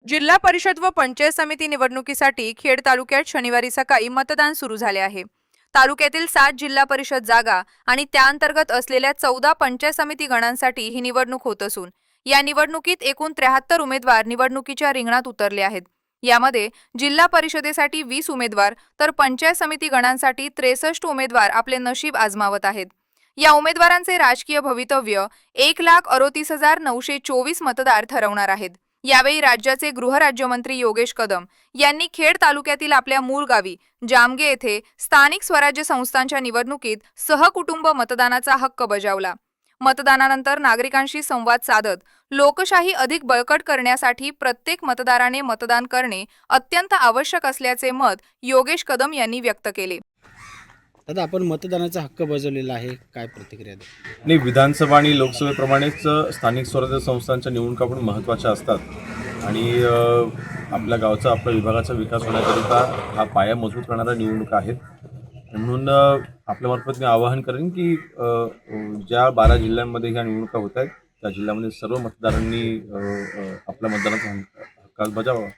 जिल्हा परिषद व पंचायत समिती निवडणुकीसाठी खेड तालुक्यात शनिवारी सकाळी मतदान सुरू झाले आहे। तालुक्यातील 7 जिल्हा परिषद जागा आणि त्याअंतर्गत असलेल्या 14 पंचायत समिती गणांसाठी ही निवडणूक होत असून या निवडणुकीत एकूण 73 उमेदवार निवडणुकीच्या रिंगणात उतरले आहेत। यामध्ये जिल्हा परिषदेसाठी 20 उमेदवार तर पंचायत समिती गणांसाठी 63 उमेदवार आपले नशीब आजमावत आहेत। या उमेदवारांचे राजकीय भवितव्य 1,38,924 मतदार ठरवणार आहेत। यावेळी राज्याचे गृहराज्यमंत्री योगेश कदम यांनी खेड तालुक्यातील आपल्या मूळ गावी जामगे येथे स्थानिक स्वराज्य संस्थांच्या निवडणुकीत सहकुटुंब मतदानाचा हक्क बजावला। मतदानानंतर नागरिकांशी संवाद साधत लोकशाही अधिक बळकट करण्यासाठी प्रत्येक मतदाराने मतदान करणे अत्यंत आवश्यक असल्याचे मत योगेश कदम यांनी व्यक्त केले। दादा, आपण मतदानाचा हक्क बजावलेला आहे, काय प्रतिक्रिया द्या? नाही, विधानसभा आणि लोकसभेप्रमाणेच स्थानिक स्वराज्य संस्थांच्या निवडणुका पण महत्त्वाच्या असतात आणि आपल्या गावचा आपल्या विभागाचा विकास होण्याकरिता हा पाया मजबूत करणाऱ्या निवडणुका आहेत। म्हणून आपल्यामार्फत मी आवाहन करेन की ज्या 12 जिल्ह्यांमध्ये ह्या निवडणुका होत आहेत त्या जिल्ह्यामध्ये सर्व मतदारांनी आपल्या मतदानाचा हक्क बजावावा।